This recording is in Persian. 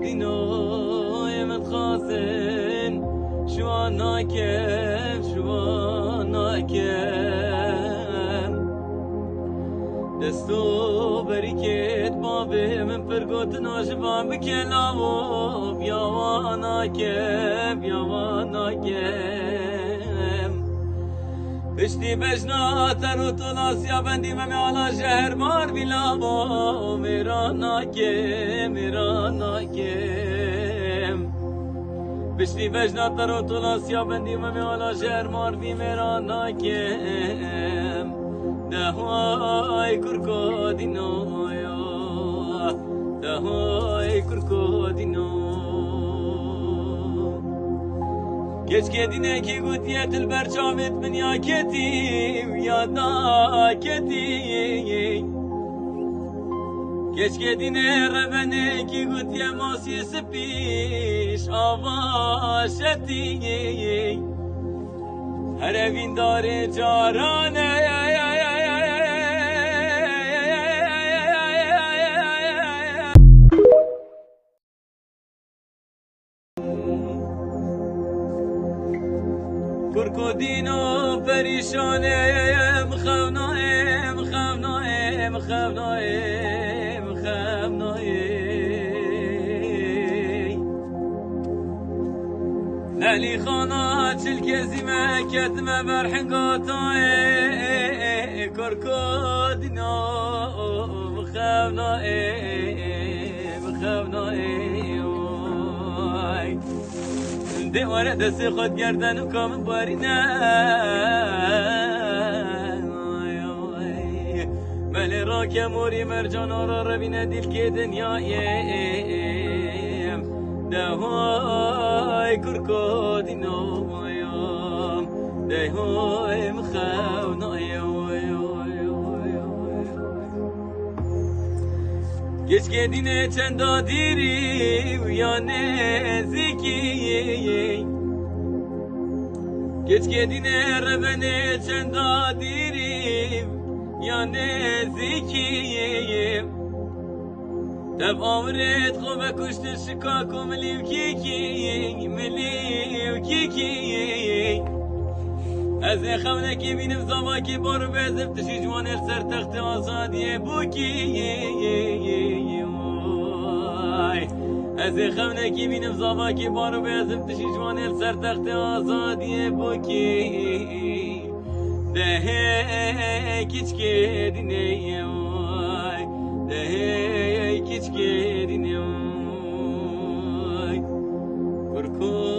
دینای من خازن شوانا کم شوانا کم دستو بریکت بابه من پرگوت ناشبان بکلاو بیاوانا کم بیاوانا کم پشتی بجنا ترو تلاسیا بندی و میالا شهر مار بیلاو میرا ناکم پشتی بجنا ترو تلاسیا بندی و میالا شهر مار بی میرا ناکم دهوای کرکو دینویا دهوای کرکو دینو Keşke dine ki gutiyetil berçamet min ya ketim ya da ketim Keşke dine rebene ki gutiye masi spiş avaşeti Her evin dare carane کرکودینو پریشانم خونایم خونایم خونایم خونایم لالی خانا چل کسی مکتم برحنگاتای کرکودینو خونایم خونایم دیواره دست خود گردن و کام باری نه ملی را که موری مرجان را روینه دیل که دنیایم دهوای کرکو دینویم دهوای مخونایم Keşke dine çenda diri ya neziki Keşke dine rebene çenda diri ya neziki Teb amret khove kuştu şikaku miliv kiki از خونه کی بینم زما کی بارو بزف تشی جوان سر تخت آزادی بوکی از خونه کی بینم زما کی بارو بزف تشی جوان سر تخت آزادی بوکی ده کیچ کی دینه ده کیچ کی دینه کرکو